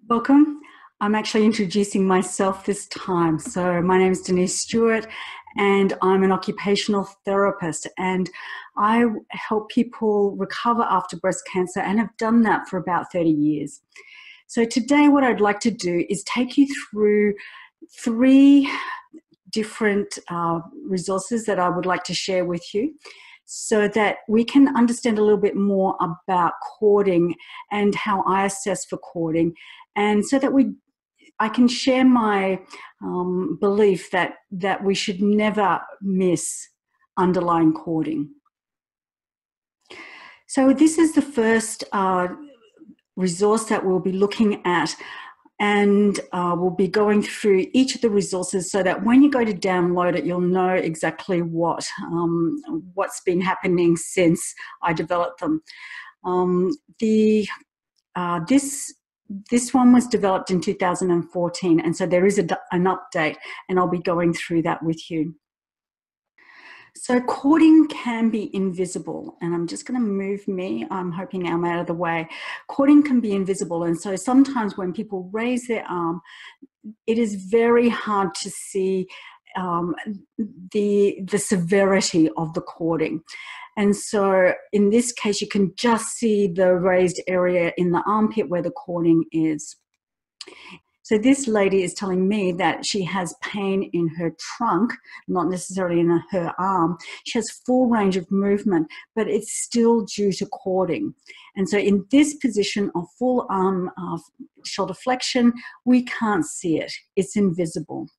Welcome. I'm actually introducing myself this time. So my name is Denise STewart and I'm an occupational therapist, and I help people recover after breast cancer and have done that for about 30 years. So today what I'd like to do is take you through three different resources that I would like to share with you, so that we can understand a little bit more about cording and how I assess for cording, and so that I can share my belief that we should never miss underlying cording. So this is the first resource that we'll be looking at, and we'll be going through each of the resources so that when you go to download it, you'll know exactly what's been happening since I developed them. This one was developed in 2014, and so there is an update, and I'll be going through that with you. So cording can be invisible, and I'm just going to move me. I'm hoping I'm out of the way. Cording can be invisible, and so sometimes when people raise their arm, it is very hard to see the severity of the cording. And so in this case, you can just see the raised area in the armpit where the cording is. So this lady is telling me that she has pain in her trunk, not necessarily in her arm. She has full range of movement, but it's still due to cording. And so in this position of full arm shoulder flexion, we can't see it. It's invisible.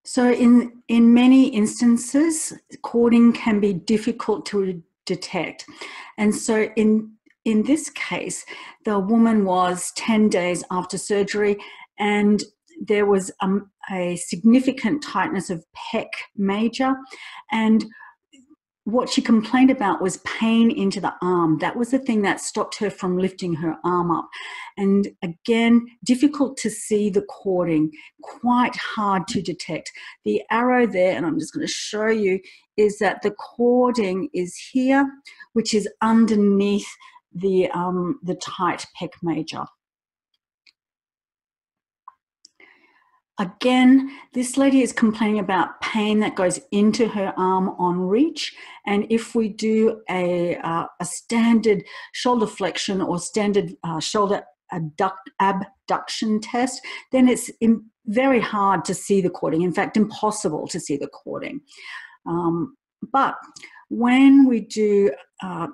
So in many instances, cording can be difficult to detect. And so in this case, the woman was 10 days after surgery, and there was a significant tightness of pec major, and what she complained about was pain into the arm. That was the thing that stopped her from lifting her arm up. And again, difficult to see the cording, quite hard to detect. The arrow there, and I'm just going to show you, is that the cording is here, which is underneath the tight pec major. Again, this lady is complaining about pain that goes into her arm on reach, and if we do a standard shoulder flexion or standard shoulder abduction test, then it's very hard to see the cording. In fact, impossible to see the cording. But when we do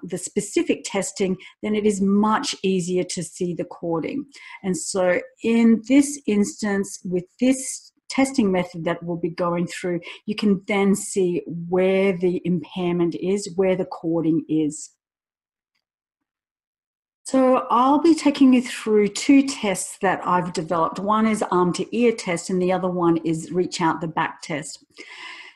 the specific testing, then it is much easier to see the cording. And so in this instance, with this testing method that we'll be going through, you can then see where the impairment is, where the cording is. So I'll be taking you through two tests that I've developed. One is arm to ear test, and the other one is reach out the back test.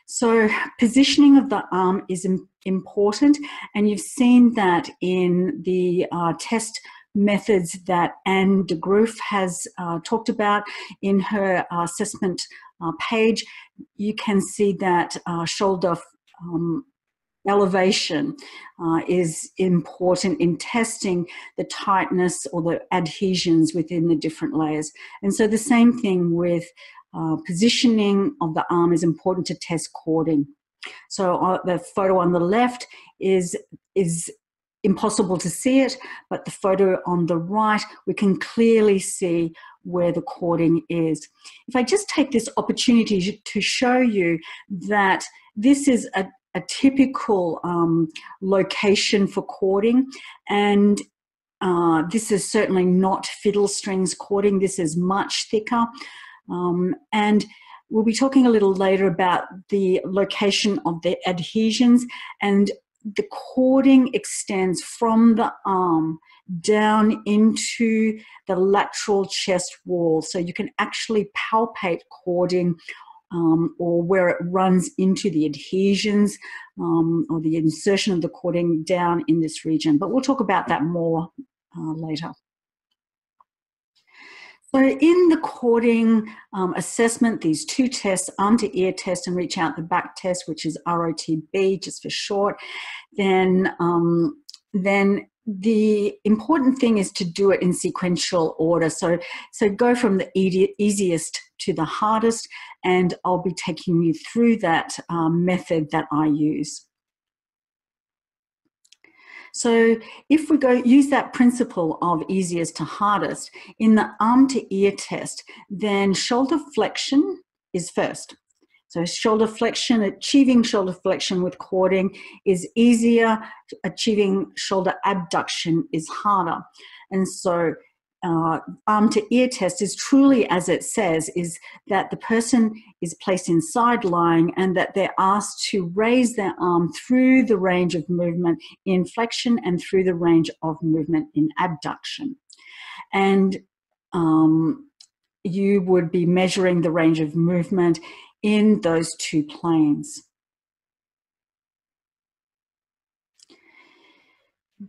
So positioning of the arm is important, and you've seen that in the test methods that Anne de Groof has talked about in her assessment page. You can see that shoulder elevation is important in testing the tightness or the adhesions within the different layers. And so the same thing with positioning of the arm is important to test cording. So the photo on the left is impossible to see it, but the photo on the right, we can clearly see where the cording is. If I just take this opportunity to show you that this is a typical location for cording, and this is certainly not fiddle strings cording. This is much thicker. And we'll be talking a little later about the location of the adhesions, and the cording extends from the arm down into the lateral chest wall. So you can actually palpate cording or where it runs into the adhesions or the insertion of the cording down in this region. But we'll talk about that more later. So in the cording assessment, these two tests, arm to ear test and reach out the back test, which is ROTB just for short, then the important thing is to do it in sequential order. So go from the easiest to the hardest, and I'll be taking you through that method that I use. So if we go use that principle of easiest to hardest in the arm to ear test, then shoulder flexion is first. So shoulder flexion, achieving shoulder flexion with cording is easier. Achieving shoulder abduction is harder. And so arm to ear test is truly, as it says, is that the person is placed in side lying and that they're asked to raise their arm through the range of movement in flexion and through the range of movement in abduction. And you would be measuring the range of movement in those two planes.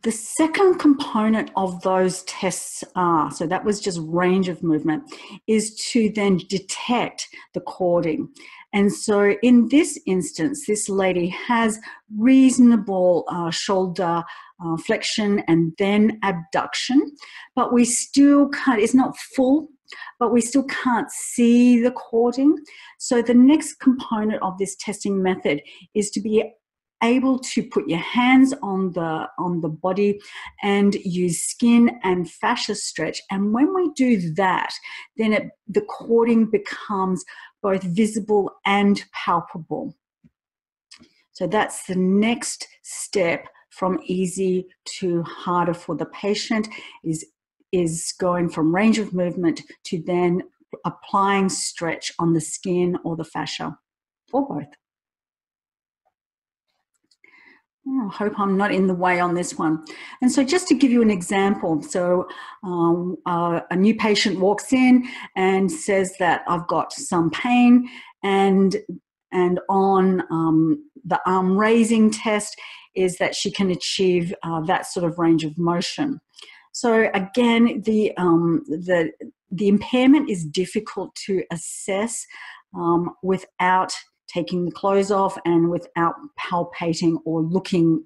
The second component of those tests are, so that was just range of movement, is to then detect the cording. And so in this instance, this lady has reasonable shoulder flexion and then abduction, but we still can't, it's not full, but we still can't see the cording. So the next component of this testing method is to be able to put your hands on the body and use skin and fascia stretch. And when we do that, then the cording becomes both visible and palpable. So that's the next step from easy to harder for the patient, is going from range of movement to then applying stretch on the skin or the fascia, or both. I hope I'm not in the way on this one. And so just to give you an example, so a new patient walks in and says that I've got some pain, and on the arm raising test is that she can achieve that sort of range of motion. So again, the impairment is difficult to assess without taking the clothes off and without palpating or looking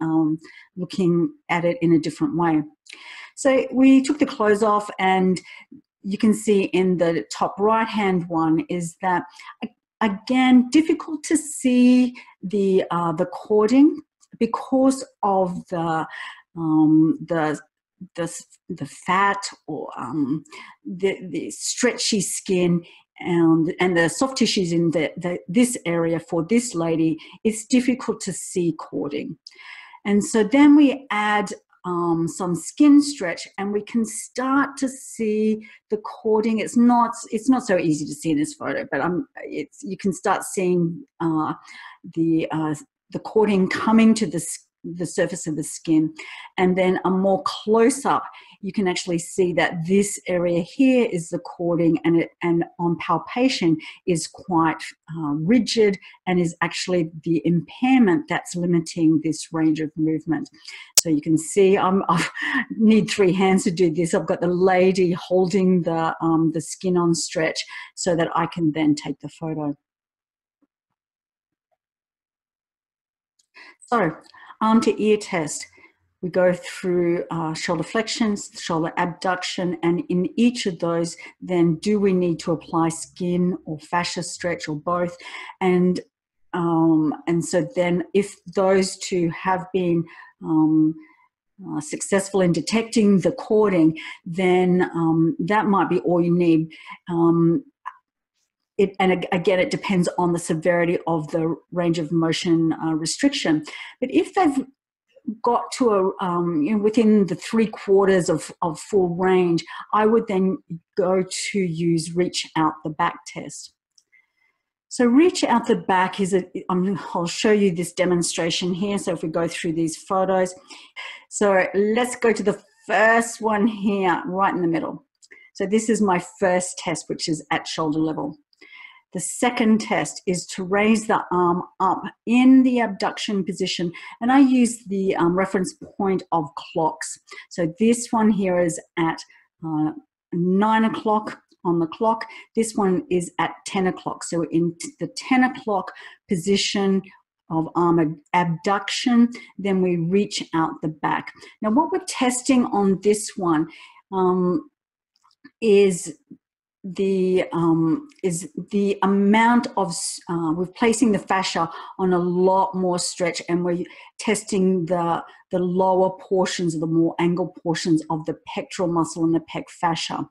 at it in a different way. So we took the clothes off, and you can see in the top right-hand one is that, again, difficult to see the cording because of the fat or the stretchy skin and the soft tissues in this area for this lady. It's difficult to see cording. And so then we add some skin stretch, and we can start to see the cording. It's not so easy to see in this photo, but you can start seeing the cording coming to the surface of the skin. And then a more close-up, you can actually see that this area here is the cording, and on palpation is quite rigid, and is actually the impairment that's limiting this range of movement. So you can see I need 3 hands to do this. I've got the lady holding the skin on stretch so that I can then take the photo. So arm to ear test. We go through shoulder flexions, shoulder abduction, and in each of those, then do we need to apply skin or fascia stretch or both? And so then if those two have been successful in detecting the cording, then that might be all you need. And again, it depends on the severity of the range of motion restriction. But if they've got to within the 3/4 of full range, I would then go to use reach out the back test. So reach out the back is I'll show you this demonstration here. So if we go through these photos, so let's go to the first one here, right in the middle. So this is my first test, which is at shoulder level. The second test is to raise the arm up in the abduction position, and I use the reference point of clocks. So this one here is at 9 o'clock on the clock. This one is at 10 o'clock. So in the 10 o'clock position, of arm abduction, then we reach out the back. Now, what we're testing on this one is the amount of we're placing the fascia on a lot more stretch, and we're testing the lower portions, the more angled portions of the pectoral muscle and the pec fascia.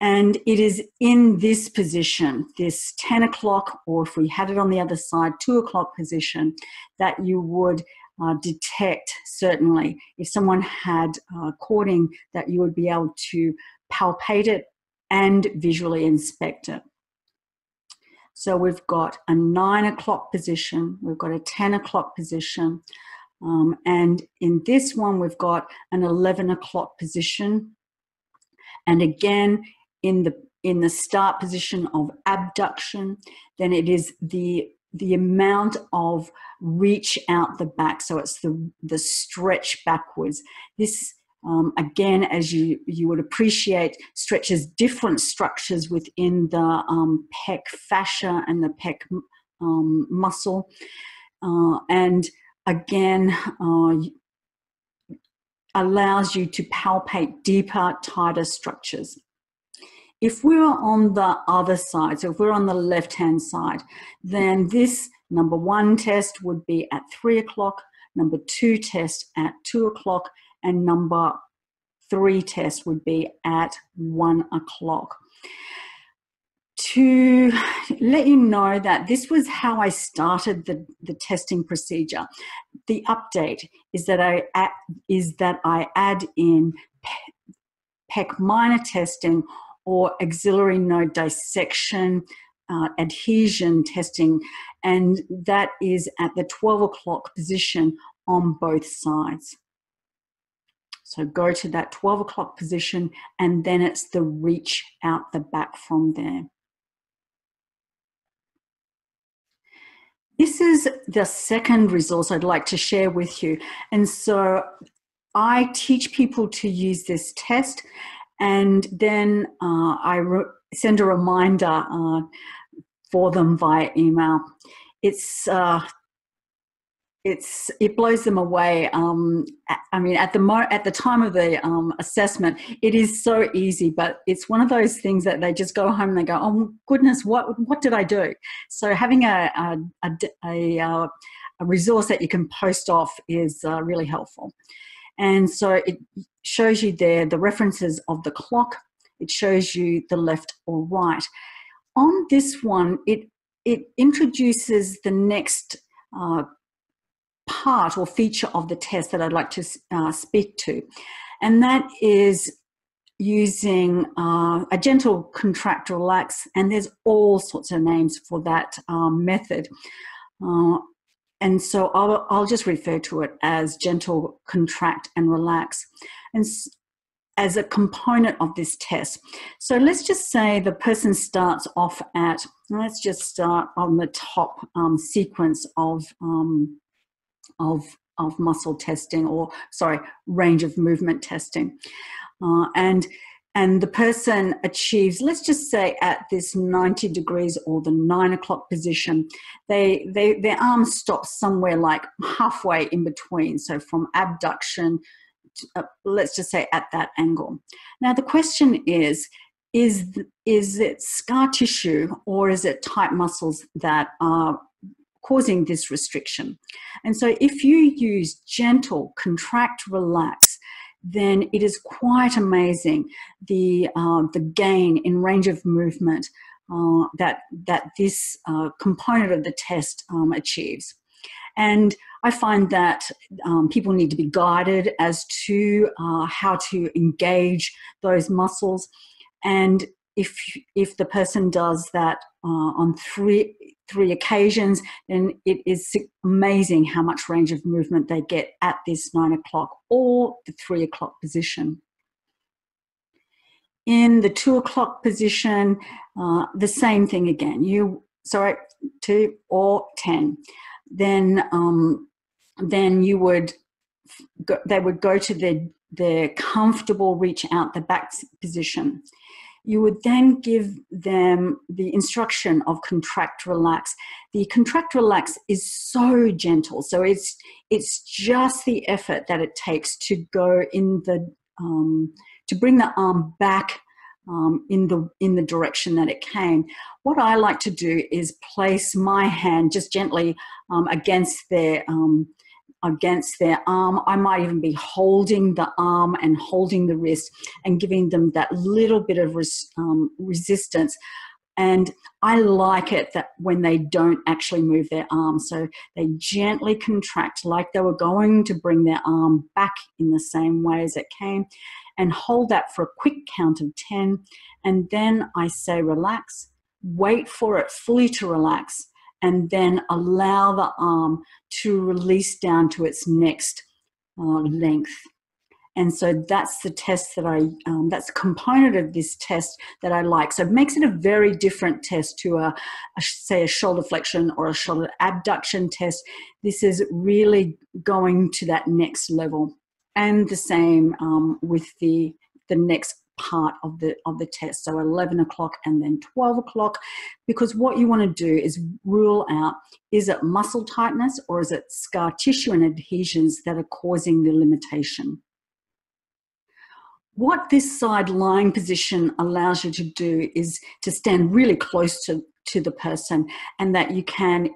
And it is in this position, this 10 o'clock, or if we had it on the other side, 2 o'clock position, that you would detect, certainly, if someone had cording, that you would be able to palpate it and visually inspect it. So we've got a 9 o'clock position, we've got a 10 o'clock position, and in this one we've got an 11 o'clock position. And again, in the start position of abduction, then it is the amount of reach out the back. So it's the stretch backwards. This again, as you would appreciate, stretches different structures within the pec fascia and the pec muscle, and again allows you to palpate deeper, tighter structures. If we're on the other side, so if we're on the left-hand side, then this number 1 test would be at 3 o'clock, number 2 test at 2 o'clock, and number 3 test would be at 1 o'clock. To let you know that this was how I started the testing procedure. The update is that I add in pec minor testing or axillary node dissection, adhesion testing, and that is at the 12 o'clock position on both sides. So go to that 12 o'clock position, and then it's the reach out the back from there. This is the second resource I'd like to share with you. And so I teach people to use this test, and then I send a reminder for them via email. It blows them away. I mean, at the time of the assessment, it is so easy, but it's one of those things that they just go home and they go, "Oh goodness, what did I do?" So having a resource that you can post off is really helpful. And so it shows you there the references of the clock. It shows you the left or right. On this one, it introduces the next part or feature of the test that I'd like to speak to, and that is using a gentle contract relax, and there's all sorts of names for that method, and so I'll just refer to it as gentle contract and relax, and as a component of this test. So let's just say the person starts off at, let's just start on the top sequence of muscle testing, or range of movement testing, and the person achieves, let's just say at this 90 degrees or the 9 o'clock position, their arm stops somewhere like halfway in between, so from abduction to, let's just say at that angle. Now the question is it scar tissue or is it tight muscles that are causing this restriction? And so if you use gentle contract relax, then it is quite amazing the gain in range of movement that this component of the test achieves. And I find that people need to be guided as to how to engage those muscles. And if the person does that on three occasions, then it is amazing how much range of movement they get at this 9 o'clock or the 3 o'clock position. In the 2 o'clock position, the same thing again. 2 or 10. Then you would they would go to their comfortable reach out the back position. You would then give them the instruction of contract relax. The contract relax is so gentle, so it's just the effort that it takes to go in the to bring the arm back in the direction that it came. What I like to do is place my hand just gently against their arm. I might even be holding the arm and holding the wrist and giving them that little bit of resistance. And I like it that when they don't actually move their arm, so they gently contract like they were going to bring their arm back in the same way as it came, and hold that for a quick count of 10. And then I say relax, wait for it fully to relax, and then allow the arm to release down to its next length. And so that's the test that that's a component of this test that I like. So it makes it a very different test to say a shoulder flexion or a shoulder abduction test. This is really going to that next level. And the same with the next part of the test, so 11 o'clock and then 12 o'clock, because what you want to do is rule out, is it muscle tightness or is it scar tissue and adhesions that are causing the limitation? What this side lying position allows you to do is to stand really close to the person, and that you can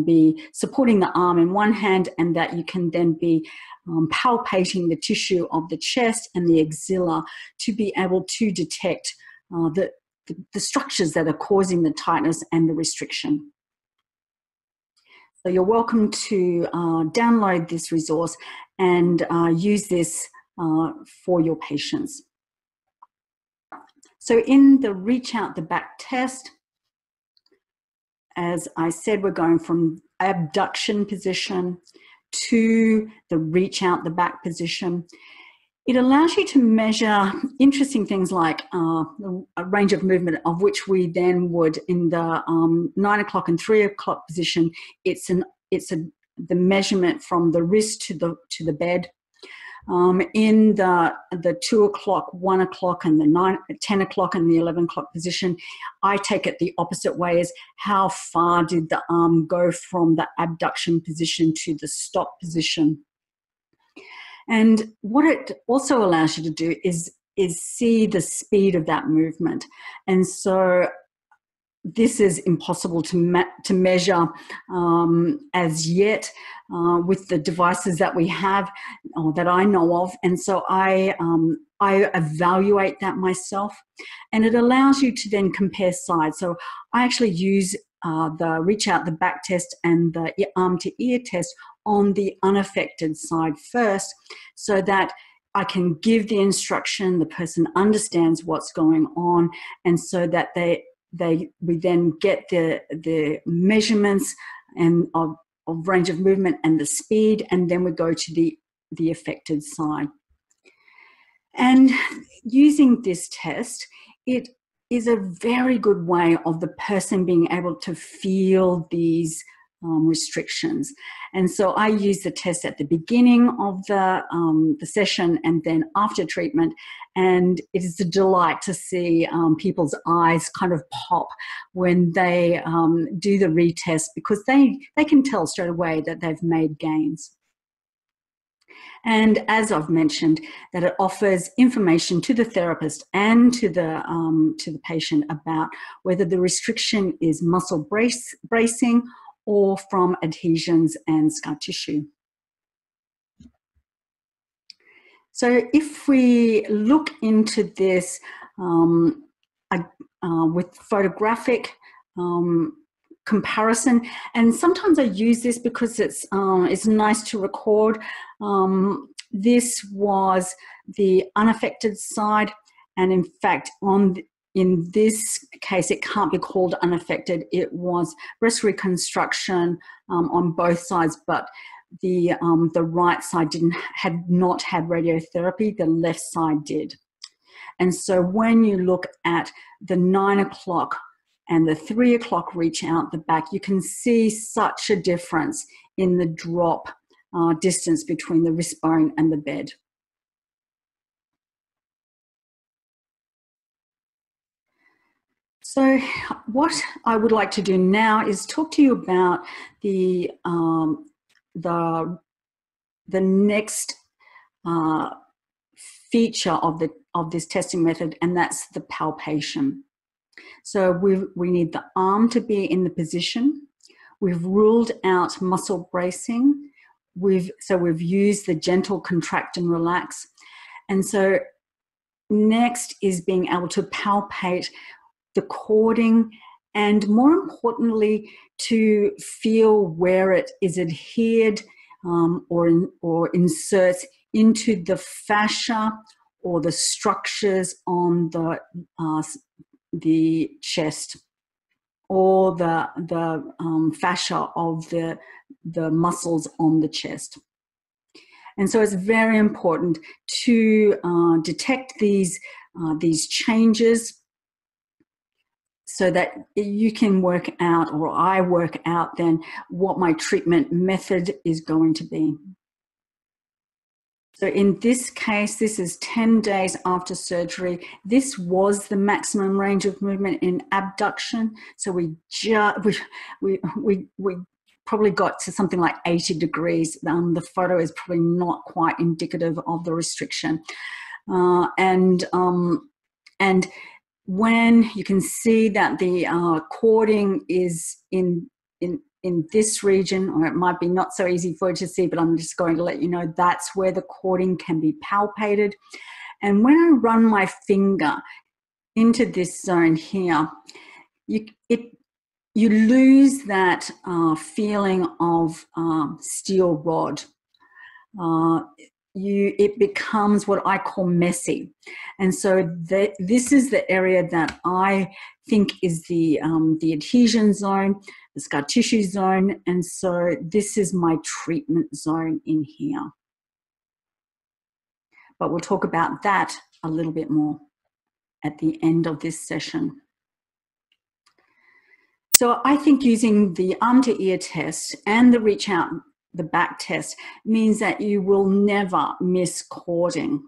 be supporting the arm in one hand, and that you can then be palpating the tissue of the chest and the axilla to be able to detect the structures that are causing the tightness and the restriction. So you're welcome to download this resource and use this for your patients. So in the reach out the back test, as I said, we're going from abduction position to the reach out the back position. It allows you to measure interesting things like a range of movement, of which we then would, in the 9 o'clock and 3 o'clock position, it's the measurement from the wrist to the bed. In the 2 o'clock, 1 o'clock, and the 10 o'clock and the 11 o'clock position, I take it the opposite way, is how far did the arm go from the abduction position to the stop position. And what it also allows you to do is see the speed of that movement. And so this is impossible to measure as yet with the devices that we have or that I know of. And so I evaluate that myself, and it allows you to then compare sides. So I actually use the reach out the back test and the arm to ear test on the unaffected side first, so that I can give the instruction, the person understands what's going on, and so that we then get the measurements and of range of movement and the speed, and then we go to the affected side. And using this test, it is a very good way of the person being able to feel these restrictions. And so I use the test at the beginning of the session and then after treatment, and it is a delight to see people's eyes kind of pop when they do the retest, because they can tell straight away that they've made gains. And as I've mentioned, that it offers information to the therapist and to the patient about whether the restriction is muscle bracing or from adhesions and scar tissue. So if we look into this with photographic comparison, and sometimes I use this because it's nice to record. This was the unaffected side, and in fact in this case, it can't be called unaffected. It was breast reconstruction on both sides, but the right side had not had radiotherapy. The left side did. And so when you look at the 9 o'clock and the 3 o'clock reach out the back, you can see such a difference in the drop distance between the wrist bone and the bed. So what I would like to do now is talk to you about the next feature of this testing method, and that's the palpation. So we need the arm to be in the position. We've ruled out muscle bracing. We've used the gentle contract and relax. And so next is being able to palpate the cording, and more importantly, to feel where it is adhered or inserts into the fascia or the structures on the chest, or the fascia of the muscles on the chest. And so it's very important to detect these changes, so that you can work out, or I work out then, what my treatment method is going to be. So in this case, this is 10 days after surgery. This was the maximum range of movement in abduction. So we probably got to something like 80 degrees. The photo is probably not quite indicative of the restriction. And when you can see that the cording is in this region, or it might be not so easy for you to see, but I'm just going to let you know that's where the cording can be palpated. And when I run my finger into this zone here, you lose that feeling of steel rod. It becomes what I call messy. And so this is the area that I think is the adhesion zone, the scar tissue zone. And so this is my treatment zone in here. But we'll talk about that a little bit more at the end of this session. So I think using the arm to ear test and the reach out the back test means that you will never miss cording.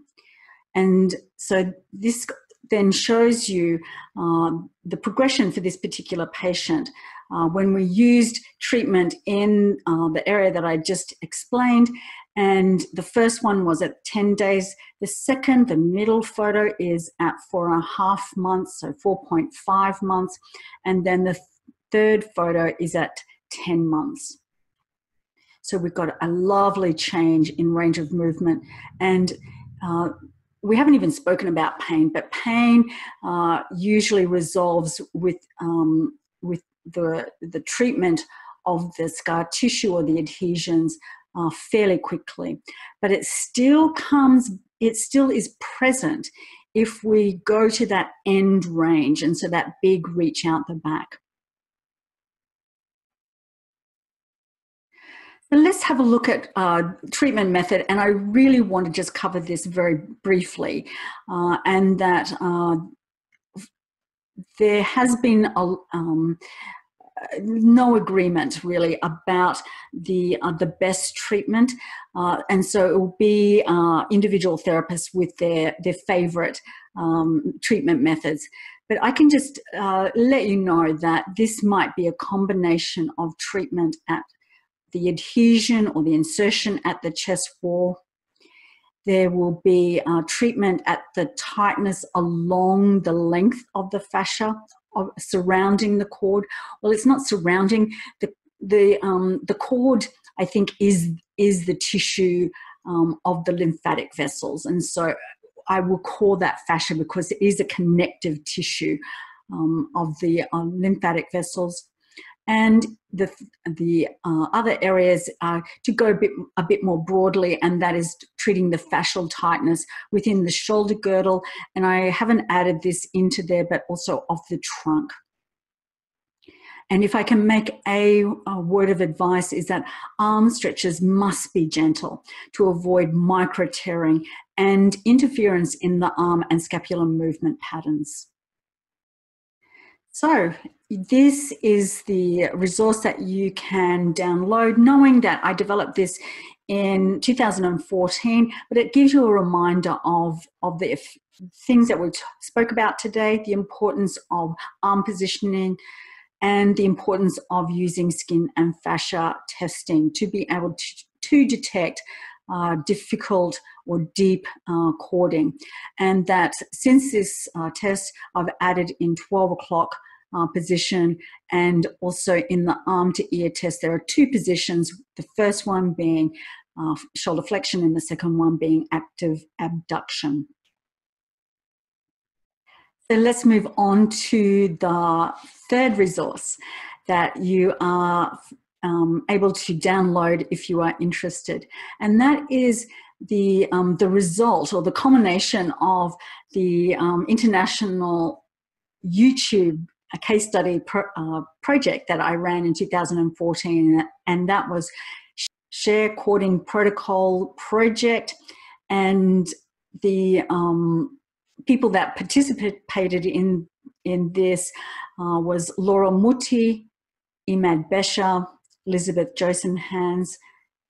And so this then shows you the progression for this particular patient. When we used treatment in the area that I just explained, and the first one was at 10 days. The second, the middle photo, is at 4.5 months, so 4.5 months. And then the third photo is at 10 months. So we've got a lovely change in range of movement. And we haven't even spoken about pain, but pain usually resolves with the treatment of the scar tissue or the adhesions fairly quickly. But it still is present if we go to that end range, and so that big reach out the back. So let's have a look at treatment method, and I really want to just cover this very briefly, and that there has been no agreement really about the best treatment, and so it will be individual therapists with their favorite treatment methods. But I can just let you know that this might be a combination of treatment at the adhesion or the insertion at the chest wall. There will be treatment at the tightness along the length of the fascia surrounding the cord. Well, it's not surrounding the cord. I think is the tissue of the lymphatic vessels, and so I will call that fascia because it is a connective tissue of the lymphatic vessels. And the other areas to go a bit more broadly, and that is treating the fascial tightness within the shoulder girdle. And I haven't added this into there, but also of the trunk. And if I can make a word of advice, is that arm stretches must be gentle to avoid micro tearing and interference in the arm and scapular movement patterns. So this is the resource that you can download, knowing that I developed this in 2014, but it gives you a reminder of the things that we spoke about today, the importance of arm positioning and the importance of using skin and fascia testing to be able to detect difficult or deep cording. And that since this test, I've added in 12 o'clock position, and also in the arm to ear test, there are two positions, the first one being shoulder flexion and the second one being active abduction. So let's move on to the third resource that you are able to download if you are interested, and that is the result or the culmination of the international YouTube case study project that I ran in 2014, and that was Share Cording Protocol Project. And the people that participated in this was Laura Muti, Imad Besha, Elizabeth Josenhans,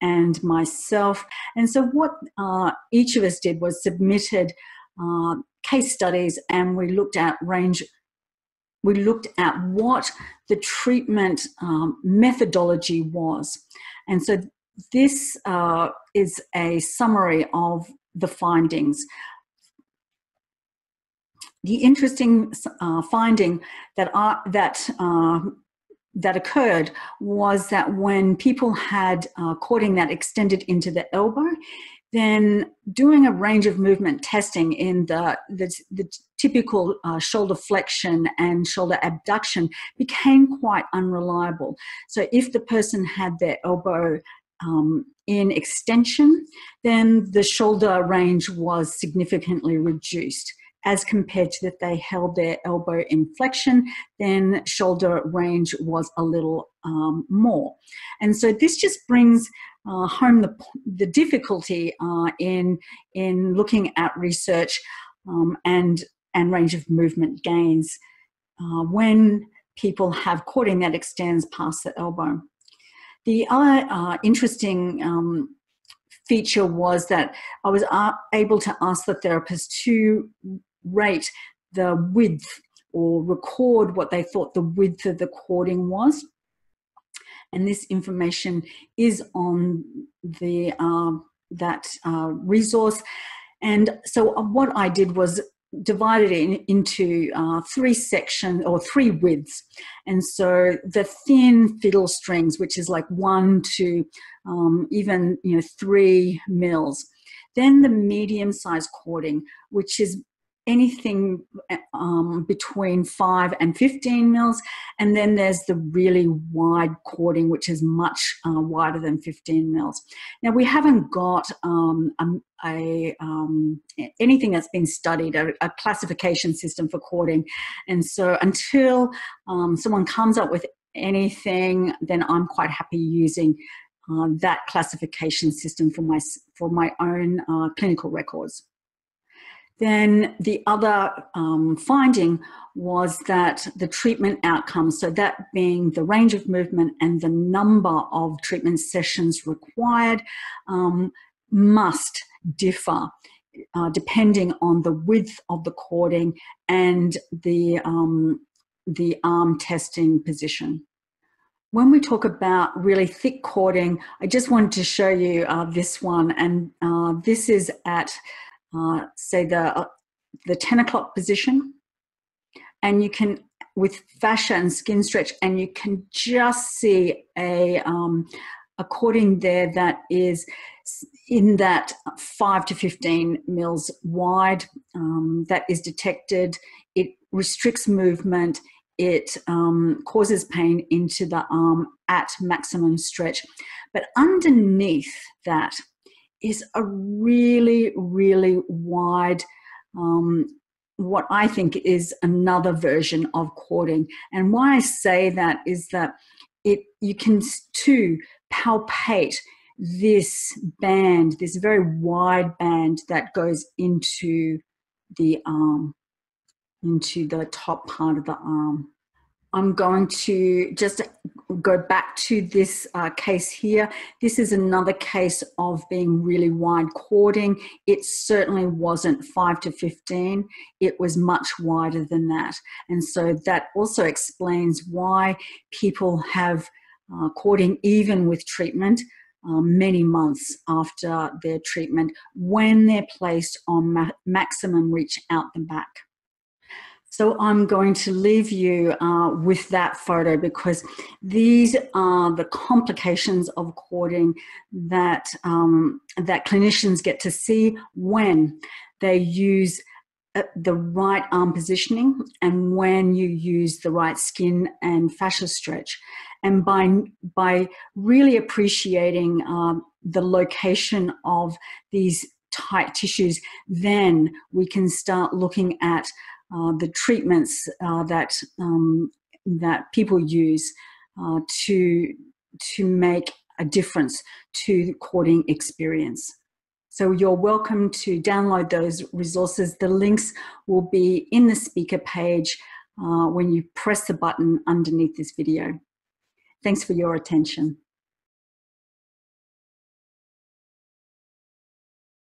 and myself. And so what each of us did was submitted case studies, and we looked at what the treatment methodology was. And so this is a summary of the findings. The interesting finding that occurred was that when people had cording that extended into the elbow, then doing a range of movement testing in the typical shoulder flexion and shoulder abduction became quite unreliable. So if the person had their elbow in extension, then the shoulder range was significantly reduced. As compared to if they held their elbow in flexion, then shoulder range was a little more. And so this just brings home the difficulty in looking at research and range of movement gains when people have cording that extends past the elbow. The other interesting feature was that I was able to ask the therapist to rate the width or record what they thought the width of the cording was. And this information is on the that resource. And so what I did was divided it into three sections or three widths. And so the thin fiddle strings, which is like 1 to even 3 mils. Then the medium-sized cording, which is anything between 5 and 15 mils, and then there's the really wide cording, which is much wider than 15 mils. Now, we haven't got anything that's been studied, a classification system for cording, and so until someone comes up with anything, then I'm quite happy using that classification system for my own clinical records. Then the other finding was that the treatment outcomes, so that being the range of movement and the number of treatment sessions required, must differ depending on the width of the cording and the arm testing position. When we talk about really thick cording, I just wanted to show you this one, and this is at say the 10 o'clock position, and you can, with fascia and skin stretch, and you can just see a cording there that is in that 5 to 15 mils wide, that is detected. It restricts movement. It causes pain into the arm at maximum stretch. But underneath that is a really, really wide, what I think is another version of cording. And why I say that is that you can too palpate this band, this very wide band that goes into the arm, into the top part of the arm. I'm going to just go back to this case here. This is another case of being really wide cording. It certainly wasn't 5 to 15. It was much wider than that. And so that also explains why people have cording even with treatment many months after their treatment when they're placed on maximum reach out the back. So I'm going to leave you with that photo, because these are the complications of cording that, that clinicians get to see when they use the right arm positioning and when you use the right skin and fascia stretch. And by really appreciating the location of these tight tissues, then we can start looking at the treatments that people use to make a difference to the cording experience. So you're welcome to download those resources. The links will be in the speaker page when you press the button underneath this video. Thanks for your attention.